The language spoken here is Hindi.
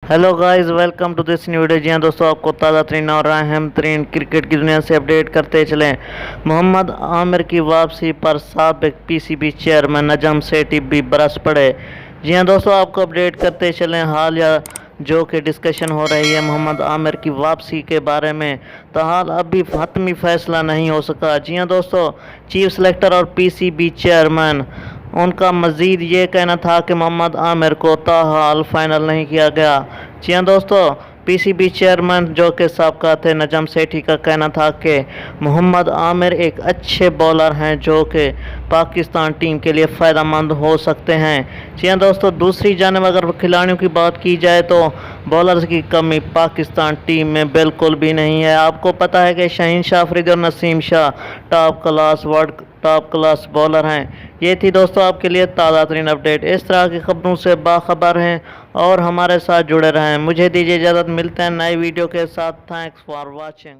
Hello guys, welcome to this new video. जी हाँ दोस्तों, आपको ताज़ा तरीन और अहम तरीन क्रिकेट की दुनिया से अपडेट करते चलें। मोहम्मद आमिर की वापसी पर साबिक पीसीबी चेयरमैन नजम सेठी भी बरस पड़े। जी हाँ दोस्तों, आपको अपडेट करते चलें हालिया जो कि डिस्कशन हो रही है मोहम्मद आमिर की वापसी के बारे में। ताहाल अभी हतमी फैसला नहीं हो सका। जी हाँ दोस्तों, चीफ सेलेक्टर और पीसीबी चेयरमैन उनका मज़ीद ये कहना था कि मोहम्मद आमिर को ताहाल फाइनल नहीं किया गया। जी हाँ दोस्तों, पीसीबी चेयरमैन जो कि साबका थे नजम सेठी का कहना था कि मोहम्मद आमिर एक अच्छे बॉलर हैं जो कि पाकिस्तान टीम के लिए फ़ायदेमंद हो सकते हैं। जी हाँ दोस्तों, दूसरी जानब अगर खिलाड़ियों की बात की जाए तो बॉलर्स की कमी पाकिस्तान टीम में बिल्कुल भी नहीं है। आपको पता है कि शाहीन शाह अफरीदी और Naseem Shah top class bowler हैं। ये थी दोस्तों आपके लिए ताज़ा तरीन अपडेट। इस तरह की खबरों से बाखबर हैं और हमारे साथ जुड़े रहें। मुझे दीजिए इजाज़त, मिलते हैं नई वीडियो के साथ। Thanks for watching.